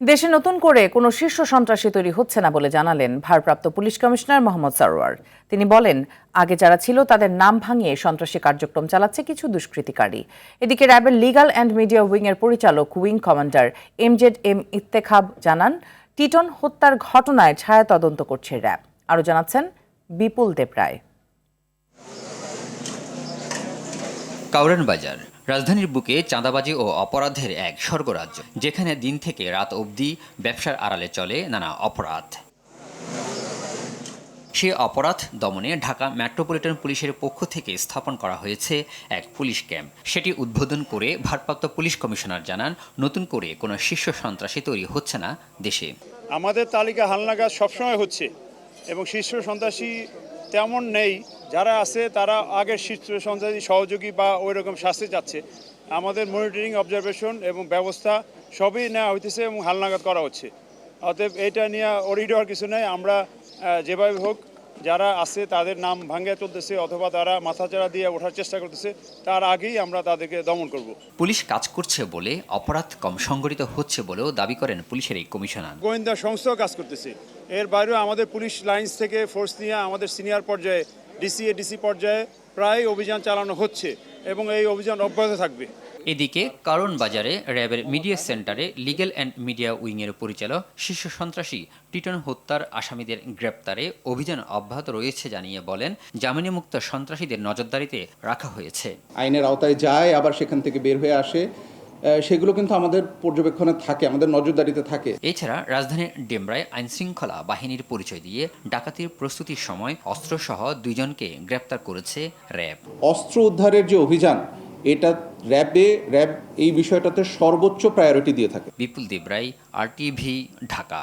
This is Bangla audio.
দেশে নতুন করে কোনো শীর্ষ সন্ত্রাসী তৈরি হচ্ছে না বলে জানালেন ভারপ্রাপ্ত পুলিশ কমিশনার মোহাম্মদ সরওয়ার। তিনি বলেন, আগে যারা ছিল তাদের নাম ভাঙিয়ে সন্ত্রাসী কার্যক্রম চালাচ্ছে কিছু দুষ্কৃতিকারী। এদিকে র্যাবের লিগ্যাল অ্যান্ড মিডিয়া উইংয়ের পরিচালক উইং কমান্ডার এমজেড ইত্তেখাব জানান, টিটন হত্যার ঘটনায় ছায়া তদন্ত করছে র্যাব। আরও জানাচ্ছেন বিপুল দেবরায়। কাউরান বাজার রাজধানীর বুকে চাঁদাবাজি ও অপরাধের এক স্বর্গরাজ্য, যেখানে দিন থেকে রাত অবধি ব্যবসার আড়ালে চলে নানা অপরাধ। সে অপরাধ দমনে ঢাকা মেট্রোপলিটন পুলিশের পক্ষ থেকে স্থাপন করা হয়েছে এক পুলিশ ক্যাম্প। সেটি উদ্বোধন করে ভারপ্রাপ্ত পুলিশ কমিশনার জানান, নতুন করে কোনো শীর্ষ সন্ত্রাসী তৈরি হচ্ছে না দেশে। আমাদের তালিকা হালনাগাদ সবসময় হচ্ছে এবং শীর্ষ সন্ত্রাসী তেমন নেই। যারা আছে তারা আগের শীর্ষ সন্ত্রাসী সহযোগী বা ওই রকম শাস্তি যাচ্ছে। আমাদের মনিটরিং, অবজারভেশন এবং ব্যবস্থা সবই নেওয়া হইতেছে এবং হালনাগাদ করা হচ্ছে। অতএব এটা নিয়ে অরিড হওয়ার কিছু নেই। আমরা যেভাবে হোক যারা আছে তাদের নাম ভাঙিয়ে চলতেছে অথবা তারা মাথাচাড়া দিয়ে ওঠার চেষ্টা করতেছে, তার আগেই আমরা তাদেরকে দমন করব। পুলিশ কাজ করছে বলে অপরাধ কম সংগঠিত হচ্ছে বলেও দাবি করেন পুলিশের এই কমিশনার। গোয়েন্দা সংস্থাও কাজ করতেছে। এর বাইরেও আমাদের পুলিশ লাইন্স থেকে ফোর্স নিয়ে আমাদের সিনিয়র পর্যায়ে ডিসি পর্যায়ে প্রায় অভিযান চালানো হচ্ছে এবং এই অভিযান অব্যাহত থাকবে। এদিকে কারণ বাজারে র্যাবের মিডিয়া সেন্টারে লিগ্যাল অ্যান্ড মিডিয়া উইংয়ের পরিচালক শীর্ষ সন্ত্রাসী টিটন হত্যার আসামিদের গ্রেপ্তারে অভিযান অব্যাহত রয়েছে জানিয়ে বলেন, জামিনে মুক্ত সন্ত্রাসীদের নজরদারিতে রাখা হয়েছে। আইনের আওতায় যায়, আবার সেখান থেকে বের হয়ে আসে, সেগুলো কিন্তু আমাদের পর্যবেক্ষণে থাকে, আমাদের নজরদারিতে থাকে। এছাড়া রাজধানীর ডেমরায় আইনশৃঙ্খলা বাহিনীর পরিচয় দিয়ে ডাকাতির প্রস্তুতির সময় অস্ত্রসহ 2 জনকে গ্রেপ্তার করেছে র্যাব। অস্ত্র উদ্ধারের যে অভিযান, এটা র্যাব এই বিষয়টাতে সর্বোচ্চ প্রায়োরিটি দিয়ে থাকে। বিপুল দেবরায়, RTV, ঢাকা।